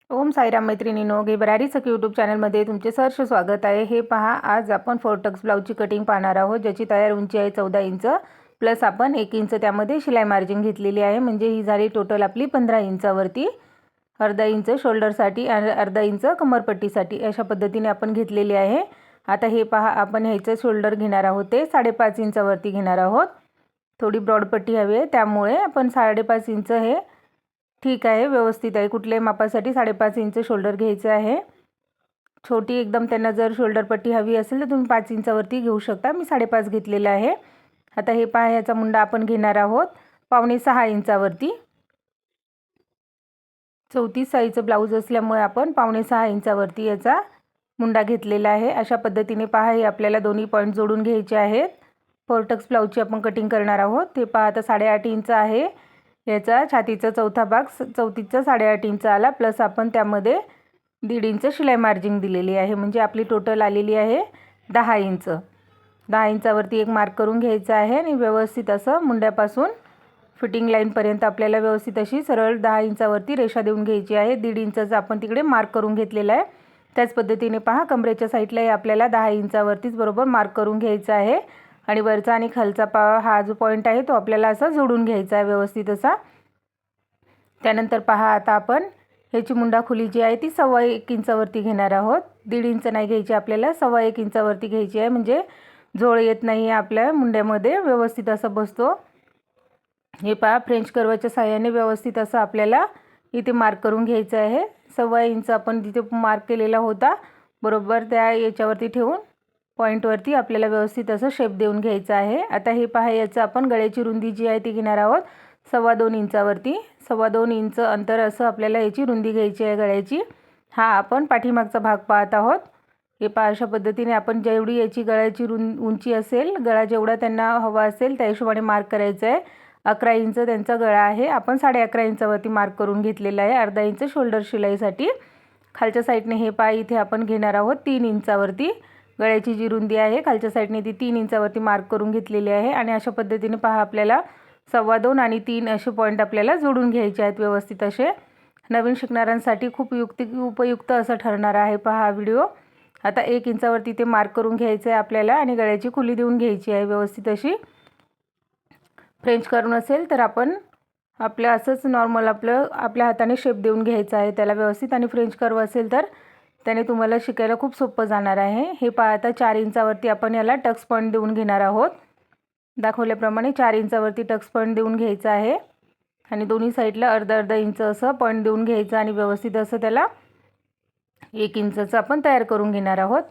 ओम साईराम मैत्रिणींनो, गेबरारी सखी यूट्यूब चॅनलमध्ये तुमचे सहर्ष स्वागत आहे। हे पहा, आज आपण फोरटक्स ब्लाऊजची कटिंग पाहणार आहोत, ज्याची तयार उंची आहे 14 इंच प्लस आपण 1 इंच त्यामध्ये शिलाई मार्जिन घेतलेली आहे। म्हणजे ही झाली टोटल आपली 15 इंचावरती। अर्धा इंच शोल्डरसाठी आणि अर्धा इंच कमरपट्टीसाठी अशा पद्धतीने आपण घेतलेली आहे। आता हे पहा, आपण ह्याचं शोल्डर घेणार आहोत ते 5.5 इंचावरती घेणार आहोत। थोडी ब्रॉड पट्टी हवी आहे, त्यामुळे आपण 5.5 इंच हे ठीक आहे, व्यवस्थित आहे। कुठल्याही मापासाठी 5.5 इंच शोल्डर घ्यायचं आहे। छोटी एकदम त्यांना जर शोल्डर पट्टी हवी असेल तर तुम्ही 5 इंचावरती घेऊ शकता। मी 5.5 घेतलेला आहे। आता हे पहा, याचा मुंडा आपण घेणार आहोत 5.5 इंचावरती। 34 साईजचं ब्लाऊज असल्यामुळे आपण 5.5 इंचावरती याचा मुंडा घेतलेला आहे। अशा पद्धतीने पहा, हे आपल्याला दोन्ही पॉईंट जोडून घ्यायचे आहेत। फोरटक्स ब्लाऊजची आपण कटिंग करणार आहोत। ते पहा, आता 8.5 इंच आहे याचा छातीचा चौथा भाग, चौथीचा 8.5 इंच आला, प्लस आपण त्यामध्ये 1.5 इंच शिलाई मार्जिन दिलेली आहे। म्हणजे आपली टोटल आलेली आहे 10 इंच। 10 इंचावरती एक मार्क करून घ्यायचा आहे आणि व्यवस्थित असं मुंड्यापासून फिटिंग लाईनपर्यंत आपल्याला व्यवस्थित अशी सरळ 10 इंचावरती रेषा देऊन घ्यायची आहे। 1.5 इंचाचा आपण तिकडे मार्क करून घेतलेला आहे। त्याच पद्धतीने पहा, कमरेच्या साईडला आपल्याला 10 इंचावरतीच बरोबर मार्क करून घ्यायचा आहे आणि वरचा आणि खालचा हा जो पॉईंट आहे तो आपल्याला असा जोडून घ्यायचा आहे व्यवस्थित असा। त्यानंतर पहा, आता आपण ह्याची मुंडा खुली जी आहे ती 1.25 इंचावरती घेणार आहोत। 1.5 इंच नाही घ्यायची आपल्याला, 1.25 इंचावरती घ्यायची आहे। म्हणजे जोड येत नाही आपल्या मुंड्यामध्ये, व्यवस्थित असं बसतो। हे पहा, फ्रेंच कर्वच्या साहाय्याने व्यवस्थित असं आपल्याला इथे मार्क करून घ्यायचं आहे। 1.25 इंच आपण तिथे मार्क केलेला होता, बरोबर त्या याच्यावरती ठेवून पॉईंटवरती आपल्याला व्यवस्थित असं शेप देऊन घ्यायचा आहे। आता हे पहा, याचं आपण गळ्याची रुंदी जी आहे ती घेणार आहोत 2.25 इंचावरती। 2.25 इंच अंतर असं आपल्याला याची रुंदी घ्यायची आहे गळ्याची। हा आपण पाठीमागचा भाग पाहत आहोत। हे पहा, अशा पद्धतीने आपण जेवढी याची गळ्याची उंची असेल, गळा जेवढा त्यांना हवा असेल त्या हिशोबाने मार्क करायचं आहे। 11 इंच त्यांचा गळा आहे, आपण 11.5 इंचावरती मार्क करून घेतलेला आहे। अर्धा इंच शोल्डर शिलाईसाठी। खालच्या साईडने हे पहा, इथे आपण घेणार आहोत 3 इंचावरती। गळ्याची जी रुंदी आहे खालच्या साईडने ती 3 इंचावरती मार्क करून घेतलेली आहे। आणि अशा पद्धतीने पहा, आपल्याला 2.25 आणि 3 असे पॉईंट आपल्याला जोडून घ्यायचे आहेत व्यवस्थित असे। नवीन शिकणाऱ्यांसाठी खूप उपयुक्त असं ठरणार आहे पहा हा व्हिडिओ। आता 1 इंचावरती ते मार्क करून घ्यायचं आहे आपल्याला आणि गळ्याची खुली देऊन घ्यायची आहे व्यवस्थित अशी। फ्रेंच कर्व नसेल तर आपण आपलं असंच नॉर्मल आपल्या हाताने शेप देऊन घ्यायचा आहे त्याला व्यवस्थित। आणि फ्रेंच कर्व असेल तर त्याने तुम्हाला शिकायला खूप सोपं जाणार आहे। हे पहा, आता 4 इंचावरती आपण याला टक्स पॉईंट देऊन घेणार आहोत। दाखवल्याप्रमाणे 4 इंचावरती टक्स पॉईंट देऊन घ्यायचा आहे आणि दोन्ही साईडला अर्धा इंच असं पॉईंट देऊन घ्यायचं आणि व्यवस्थित असं त्याला 1 इंचचं आपण तयार करून घेणार आहोत।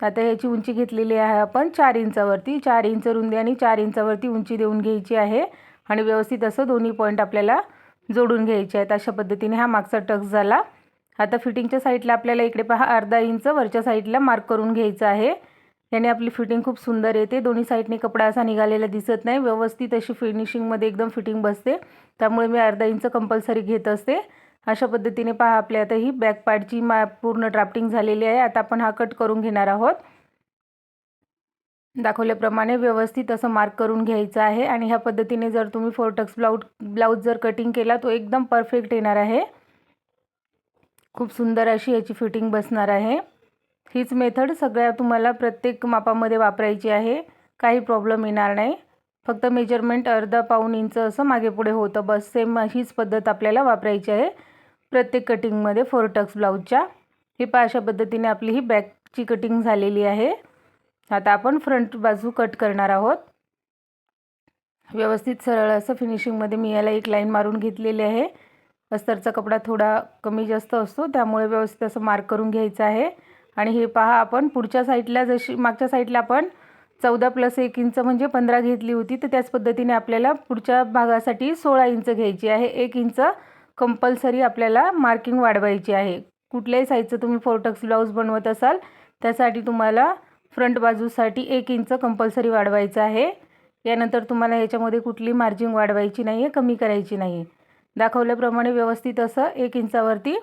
आता ह्याची उंची घेतलेली आहे आपण 4 इंचावरती। 4 इंच रुंदी आणि 4 इंचावरती उंची देऊन घ्यायची आहे आणि व्यवस्थित असं दोन्ही पॉईंट आपल्याला जोडून घ्यायचे आहेत। अशा पद्धतीने हा मागचा टक्स झाला। आता फिटिंगच्या साईडला आपल्याला इकडे पहा अर्धा इंच वरच्या साईडला मार्क करून घ्यायचं आहे। याने आपली फिटिंग खूप सुंदर येते। दोन्ही साईडने कपडा असा निघालेला दिसत नाही, व्यवस्थित अशी फिनिशिंगमध्ये एकदम फिटिंग बसते। त्यामुळे मी अर्धा इंच कंपल्सरी घेत असते। अशा पद्धतीने पहा, आपल्या आता ही बॅक पार्टची पूर्ण ड्राफ्टिंग झालेली आहे। आता आपण हा कट करून घेणार आहोत। दाखवल्याप्रमाणे व्यवस्थित असं मार्क करून घ्यायचं आहे आणि ह्या पद्धतीने जर तुम्ही फोरटक्स ब्लाऊज जर कटिंग केला तो एकदम परफेक्ट येणार आहे। खूप सुंदर अशी याची फिटिंग बसणार आहे। हीच मेथड सगळ्या तुम्हाला प्रत्येक मापामध्ये वापरायची आहे, काही प्रॉब्लेम येणार नाही। फक्त मेजरमेंट अर्धा पाऊण इंच असं मागे पुढे होतं, बस सेम हीच पद्धत आपल्याला वापरायची आहे प्रत्येक कटिंगमध्ये फोरटक्स ब्लाऊजच्या। हे पहा, अशा पद्धतीने आपली ही बॅकची कटिंग झालेली आहे। आता आपण फ्रंट बाजू कट करणार आहोत। व्यवस्थित सरळ असं फिनिशिंगमध्ये मी याला एक लाईन मारून घेतलेली आहे। अस्तरचा कपडा थोडा कमी जास्त असतो, त्यामुळे व्यवस्थित असं मार्क करून घ्यायचं आहे। आणि हे पहा, आपण पुढच्या साईडला जशी मागच्या साईडला आपण 14 + 1 इंच म्हणजे 15 घेतली होती, तर त्याच पद्धतीने आपल्याला पुढच्या भागासाठी 16 इंच घ्यायची आहे। 1 इंच कंपल्सरी आपल्याला मार्किंग वाढवायची आहे। कुठल्याही साईजचं तुम्ही फोरटक्स ब्लाऊज बनवत असाल त्यासाठी तुम्हाला फ्रंट बाजूसाठी 1 इंच कंपल्सरी वाढवायचं आहे। यानंतर तुम्हाला याच्यामध्ये कुठली मार्जिन वाढवायची नाही आहे, कमी करायची नाही आहे। दाखवल्याप्रमाणे व्यवस्थित असं 1 इंचावरती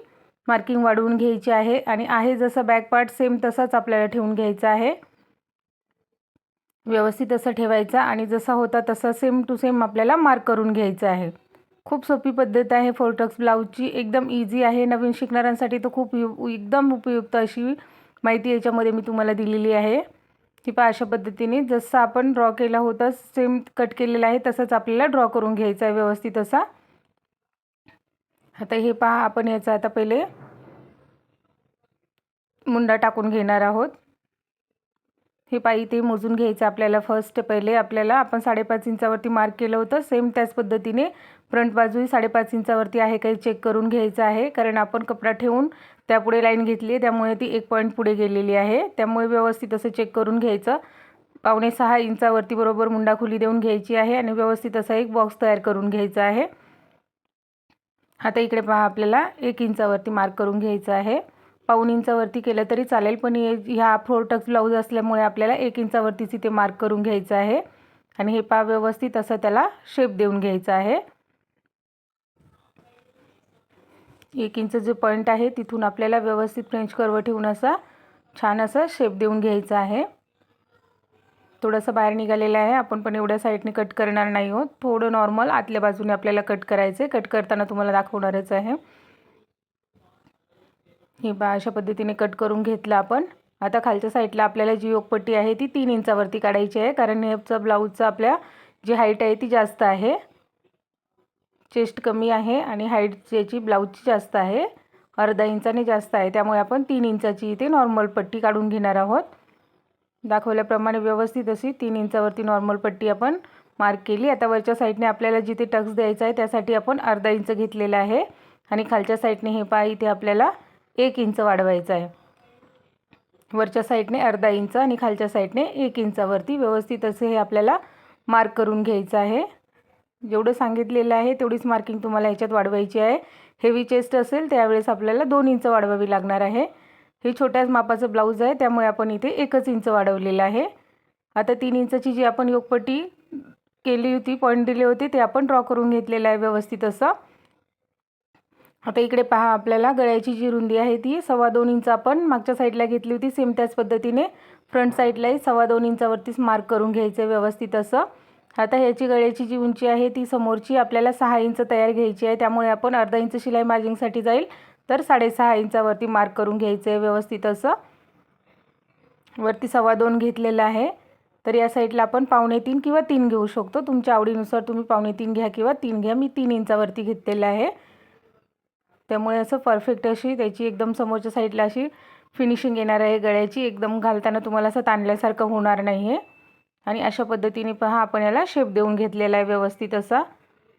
मार्किंग वाढवून घ्यायची आहे आणि आहे जसं बॅक पार्ट सेम तसाच आपल्याला ठेवून घ्यायचा आहे। व्यवस्थित असं ठेवायचा आणि जसा होता तसा सेम टू सेम आपल्याला मार्क करून घ्यायचा आहे। खूप सोपी पद्धत आहे फोरटक्स ब्लाऊजची, एकदम इझी आहे. नवीन शिकणाऱ्यांसाठी तर खूप एकदम उपयुक्त अशी माहिती याच्यामध्ये मी तुम्हाला दिलेली आहे. ती पहा अशा पद्धतीने जसं आपण ड्रॉ केला होता सेम कट केलेला आहे तसंच आपल्याला ड्रॉ करून घ्यायचा आहे व्यवस्थित असा. आता हे पहा आपण याचा आता पहिले मुंडा टाकून घेणार आहोत. हे पायी ते मोजून घ्यायचं आपल्याला. फर्स्ट पहिले आपल्याला आपण 5.5 इंचावरती मार्क केलं होतं, सेम त्याच पद्धतीने फ्रंट बाजूही 5.5 इंचावरती आहे काही चेक करून घ्यायचं आहे. कारण आपण कपडा ठेवून त्यापुढे लाईन घेतली आहे त्यामुळे ती 1 पॉईंट पुढे गेलेली आहे. त्यामुळे व्यवस्थित असं चेक करून घ्यायचं. 5.5 इंचावरती बरोबर मुंडा खोली देऊन घ्यायची आहे आणि व्यवस्थित असा एक बॉक्स तयार करून घ्यायचा आहे. आता इकडे पहा आपल्याला 1 इंचावरती मार्क करून घ्यायचं आहे. 1.5 इंचावरती केलं तरी चालेल, पण ह्या फोरटक्स ब्लाऊज असल्यामुळे आपल्याला 1 इंचावरतीच इथे मार्क करून घ्यायचं आहे. आणि हे पहा व्यवस्थित असं त्याला शेप देऊन घ्यायचा आहे. 1 इंच जो पॉईंट आहे तिथून आपल्याला व्यवस्थित फ्रेंच कर्व ठेवून असा छान असा शेप देऊन घ्यायचा आहे. थोडंसं बाहेर निघालेलं आहे, आपण पण एवढ्या साईडने कट करणार नाही आहोत. थोडं नॉर्मल आतल्या बाजूने आपल्याला कट करायचं आहे. कट करताना तुम्हाला दाखवणारच आहे. हे बा अशा पद्धतीने कट करून घेतलं आपण. आता खालच्या साईडला आपल्याला जी योकपट्टी आहे ती 3 इंचावरती काढायची आहे, कारण हेचा ब्लाऊजचा आपल्या जी हाईट आहे ती जास्त आहे. चेस्ट कमी आहे आणि हाईट ज्याची ब्लाऊजची जास्त आहे, अर्धा इंचाने जास्त आहे. त्यामुळे आपण 3 इंचाची इथे नॉर्मल पट्टी काढून घेणार आहोत. दाखवल्याप्रमाणे व्यवस्थित अशी 3 इंचावरती नॉर्मल पट्टी आपण मार्क केली. आता वरच्या साईडने आपल्याला जिथे टक्स द्यायचा आहे त्यासाठी आपण अर्धा इंच घेतलेला आहे आणि खालच्या साईडने हे पहा इथे आपल्याला 1 इंच वाढवायचं आहे. वरच्या साईडने अर्धा इंच आणि खालच्या साईडने 1 इंचावरती व्यवस्थित असे हे आपल्याला मार्क करून घ्यायचं आहे. जेवढं सांगितलेलं आहे तेवढीच मार्किंग तुम्हाला ह्याच्यात वाढवायची आहे. हेवी चेस्ट असेल त्यावेळेस आपल्याला 2 इंच वाढवावी लागणार आहे. हे छोट्याच मापाचं ब्लाऊज आहे त्यामुळे आपण इथे 1 इंच वाढवलेलं आहे. आता 3 इंचाची जी आपण योकपट्टी केली होती, पॉईंट दिले होते ते आपण ड्रॉ करून घेतलेलं आहे व्यवस्थित असं. आता इकडे पहा आपल्याला गळ्याची जी रुंदी आहे ती 2.25 इंच आपण मागच्या साईडला घेतली होती. सेम त्याच पद्धतीने फ्रंट साईडलाही 2.25 इंचावरतीच मार्क करून घ्यायचं आहे व्यवस्थित असं. आता ह्याची गळ्याची जी उंची आहे ती समोरची आपल्याला 6 इंच तयार घ्यायची आहे. त्यामुळे आपण अर्धा इंच शिलाई मार्जिंगसाठी जाईल तर 6.5 इंचावरती मार्क करून घ्यायचं आहे व्यवस्थित असं. वरती 2.25 घेतलेलं आहे, तर या साईडला आपण 2.25 किंवा 3 घेऊ शकतो. तुमच्या आवडीनुसार तुम्ही 2.25 घ्या किंवा 3 घ्या. मी 3 इंचावरती घेतलेलं आहे. त्यामुळे असं परफेक्ट अशी त्याची एकदम समोरच्या साईडला अशी फिनिशिंग येणार आहे गळ्याची. एकदम घालताना तुम्हाला असं ताणल्यासारखं होणार नाही आहे. आणि अशा पद्धतीने पहा आपण याला शेप देऊन घेतलेला आहे व्यवस्थित असा.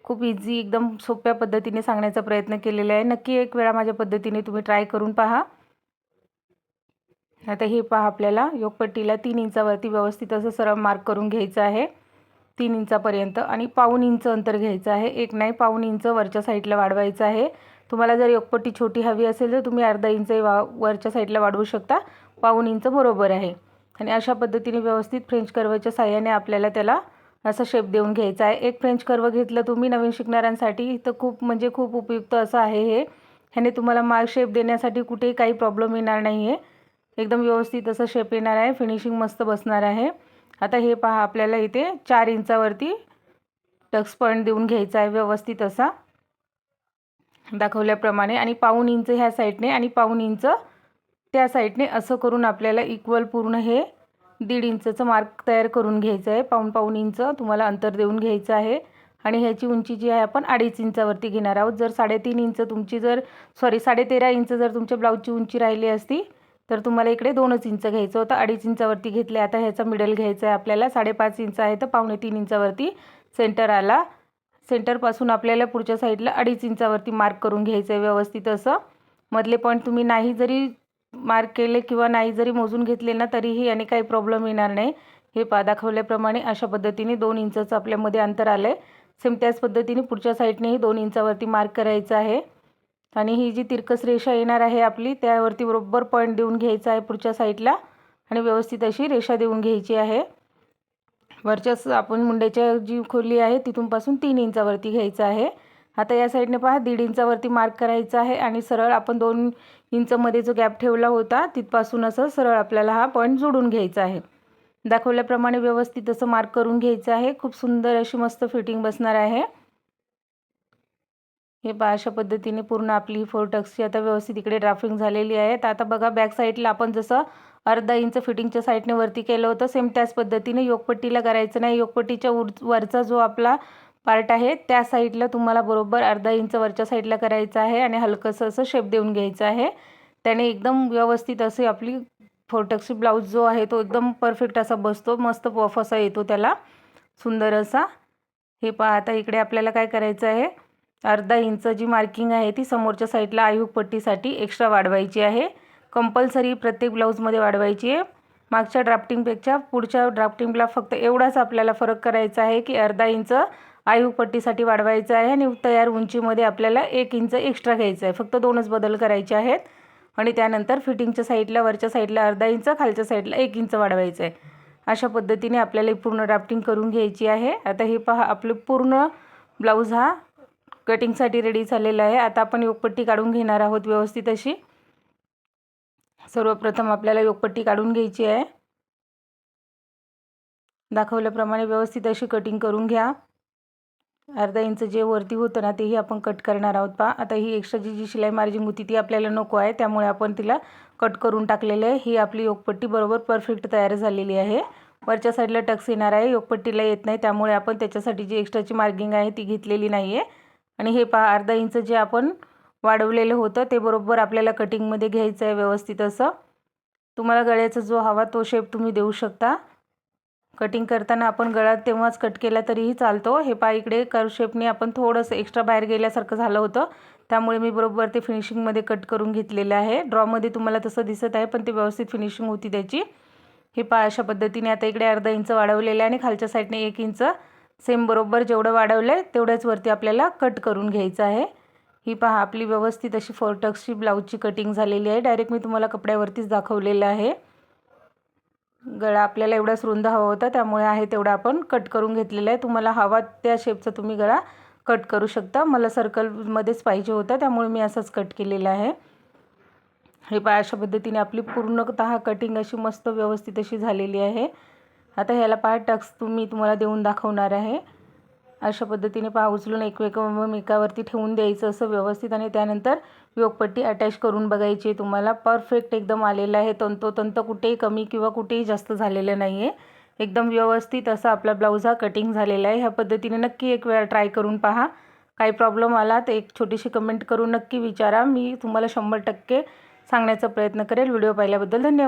खूप इझी एकदम सोप्या पद्धतीने सांगण्याचा प्रयत्न केलेला आहे. नक्की एक वेळा माझ्या पद्धतीने तुम्ही ट्राय करून पहा. आता हे पहा आपल्याला योकपट्टीला 3 इंचावरती व्यवस्थित असं सरळ मार्क करून घ्यायचं आहे 3 इंचापर्यंत आणि 1.25 इंच अंतर घ्यायचं आहे. 1 नाही 1.25 इंच वरच्या साईडला वाढवायचं आहे. तुम्हाला जर योकपट्टी छोटी हवी असेल तर तुम्ही अर्धा इंच वरच्या साईडला वाढवू शकता. 1.25 इंच बरोबर आहे. आणि अशा पद्धतीने व्यवस्थित फ्रेंच कर्वच्या साहाय्याने आपल्याला त्याला असं शेप देऊन घ्यायचा आहे. एक फ्रेंच कर्व घेतलं तुम्ही नवीन शिकणाऱ्यांसाठी तर खूप म्हणजे खूप उपयुक्त असं आहे हे. ह्याने तुम्हाला शेप देण्यासाठी कुठेही काही प्रॉब्लेम येणार नाही आहे. एकदम व्यवस्थित असं शेप येणार आहे. फिनिशिंग मस्त बसणार आहे. आता हे पहा आपल्याला इथे 4 इंचावरती टक्स पॉईंट देऊन घ्यायचा आहे व्यवस्थित असा दाखवल्याप्रमाणे. आणि 1.25 इंच ह्या साईडने आणि 1.25 इंच त्या साईडने असं करून आपल्याला इक्वल पूर्ण हे 1.5 इंचचं मार्क तयार करून घ्यायचं आहे. 1.25 इंच तुम्हाला अंतर देऊन घ्यायचं आहे. आणि ह्याची उंची जी आहे आपण 2.5 इंचावरती घेणार आहोत. जर 3.5 इंच तुमची 13.5 इंच जर तुमच्या ब्लाऊजची उंची राहिली असती तर तुम्हाला इकडे 2 इंच घ्यायचं होतं. 2.5 इंचावरती घेतले. आता ह्याचा मिडल घ्यायचा आहे आपल्याला. 5.5 इंच आहे तर 2.25 इंचावरती सेंटर आला. सेंटरपासून आपल्याला पुढच्या साईडला 2.5 इंचावरती मार्क करून घ्यायचं आहे व्यवस्थित असं. मधले पॉईंट तुम्ही नाही जरी मार्क केले किंवा नाही जरी मोजून घेतले ना तरीही याने काही प्रॉब्लेम येणार नाही. हे दाखवल्याप्रमाणे अशा पद्धतीने 2 इंचचं आपल्यामध्ये अंतर आलं आहे. सेम त्याच पद्धतीने पुढच्या साईडनेही 2 इंचावरती मार्क करायचं आहे. आणि ही जी तिरकस रेषा येणार आहे आपली त्यावरती बरोबर पॉईंट देऊन घ्यायचा आहे पुढच्या साईडला आणि व्यवस्थित अशी रेषा देऊन घ्यायची आहे. वरच्याच आपण मुंड्याच्या जी खोली आहे तिथूनपासून 3 इंचावरती घ्यायचं आहे. आता या साईडने पहा 1.5 इंचावरती मार्क करायचा आहे आणि सरळ आपण 2 इंचमध्ये जो गॅप ठेवला होता तिथपासून असं सरळ आपल्याला हा पॉईंट जोडून घ्यायचा आहे. दाखवल्याप्रमाणे व्यवस्थित असं मार्क करून घ्यायचं आहे. खूप सुंदर अशी मस्त फिटिंग बसणार आहे. हे पहा अशा पद्धतीने पूर्ण आपली 4 टक्सची आता व्यवस्थित इकडे ड्राफ्टिंग झालेली आहे. तर आता बघा बॅक साईडला आपण जसं अर्धा इंच फिटिंगच्या साईडने वरती केलं होतं सेम त्याच पद्धतीने योगपट्टीला करायचं नाही. योगपट्टीच्या वरचा जो आपला पार्ट आहे त्या साईडला तुम्हाला बरोबर अर्धा इंच वरच्या साईडला करायचं आहे आणि हलकंसं असं शेप देऊन घ्यायचं आहे. त्याने एकदम व्यवस्थित असे आपली 4 टक्सची ब्लाऊज जो आहे तो एकदम परफेक्ट असा बसतो, मस्त पफ असा येतो त्याला, सुंदर असा. हे पहा आता इकडे आपल्याला काय करायचं आहे, अर्धा इंच जी मार्किंग आहे ती समोरच्या साईडला आयुक पट्टीसाठी एक्स्ट्रा वाढवायची आहे. कंपल्सरी प्रत्येक ब्लाऊजमध्ये वाढवायची आहे. मागच्या ड्राफ्टिंगपेक्षा पुढच्या ड्राफ्टिंगला फक्त एवढाच आपल्याला फरक करायचा आहे की अर्धा इंच आयुक पट्टीसाठी वाढवायचं आहे आणि तयार उंचीमध्ये आपल्याला 1 इंच एक्स्ट्रा घ्यायचं आहे. फक्त 2च बदल करायचे आहेत. आणि त्यानंतर फिटिंगच्या साईडला वरच्या साईडला अर्धा इंच, खालच्या साईडला 1 इंच वाढवायचं आहे. अशा पद्धतीने आपल्याला पूर्ण ड्राफ्टिंग करून घ्यायची आहे. आता हे पहा आपलं पूर्ण ब्लाऊज हा कटिंगसाठी रेडी झालेला आहे. आता आपण योगपट्टी काढून घेणार आहोत व्यवस्थित अशी. सर्वप्रथम आपल्याला योगपट्टी काढून घ्यायची आहे. दाखवल्याप्रमाणे व्यवस्थित अशी कटिंग करून घ्या. अर्धा इंच जे वरती होतं ना तेही आपण कट करणार आहोत. पहा आता ही एक्स्ट्राची जी शिलाई मार्जिन होती ती आपल्याला नको आहे, त्यामुळे आपण तिला कट करून टाकलेलं आहे. ही आपली योगपट्टी बरोबर परफेक्ट तयार झालेली आहे. वरच्या साईडला टक्स येणार आहे, योगपट्टीला येत नाही, त्यामुळे आपण त्याच्यासाठी जी एक्स्ट्राची मार्किंग आहे ती घेतलेली नाही आहे. आणि हे पहा अर्धा इंच जे आपण वाढवलेलं होतं ते बरोबर आपल्याला कटिंगमध्ये घ्यायचं आहे व्यवस्थित असं. तुम्हाला गळ्याचा जो हवा तो शेप तुम्ही देऊ शकता. कटिंग करताना आपण गळा तेव्हाच कट केला तरीही चालतो. हे पहा इकडे कर्व शेपने आपण थोडंसं एक्स्ट्रा बाहेर गेल्यासारखं झालं होतं, त्यामुळे मी बरोबर ते फिनिशिंगमध्ये कट करून घेतलेलं आहे. ड्रॉमध्ये तुम्हाला तसं दिसत आहे पण ते व्यवस्थित फिनिशिंग होती त्याची. हे पहा अशा पद्धतीने आता इकडे अर्धा इंच वाढवलेलं आहे आणि खालच्या साईडने 1 इंच सेम बरोबर जेवढं वाढवलं आहे तेवढ्याच वरती आपल्याला कट करून घ्यायचं आहे. ही पहा आपली व्यवस्थित अशी 4 टक्सची ब्लाऊजची कटिंग झालेली आहे. डायरेक्ट मी तुम्हाला कपड्यावरतीच दाखवलेलं आहे. गळा आपल्याला एवढाच रुंद हवा होता, त्यामुळे आहे तेवढा आपण कट करून घेतलेला आहे. तुम्हाला हवा त्या शेपचा तुम्ही गळा कट करू शकता. मला सर्कलमध्येच पाहिजे होता, त्यामुळे मी असंच कट केलेलं आहे. हे पहा अशा पद्धतीने आपली पूर्णतः कटिंग अशी मस्त व्यवस्थित अशी झालेली आहे. आता ह्याला पहा टक्स तुम्हाला देऊन दाखवणार आहे. अशा पद्धतीने पहा उचलून एकावरती ठेवून द्यायचं असं व्यवस्थित आणि त्यानंतर योगपट्टी अटॅच करून बघायची. तुम्हाला परफेक्ट एकदम आलेला आहे. तंतोतंत कुठेही कमी किंवा कुठेही जास्त झालेलं नाही आहे. एकदम व्यवस्थित असा आपला ब्लाऊज हा कटिंग झालेला आहे. ह्या पद्धतीने नक्की एक वेळा ट्राय करून पहा. काही प्रॉब्लेम आला तर एक छोटीशी कमेंट करून नक्की विचारा. मी तुम्हाला 100% सांगण्याचा प्रयत्न करेल. व्हिडिओ पाहिल्याबद्दल धन्यवाद.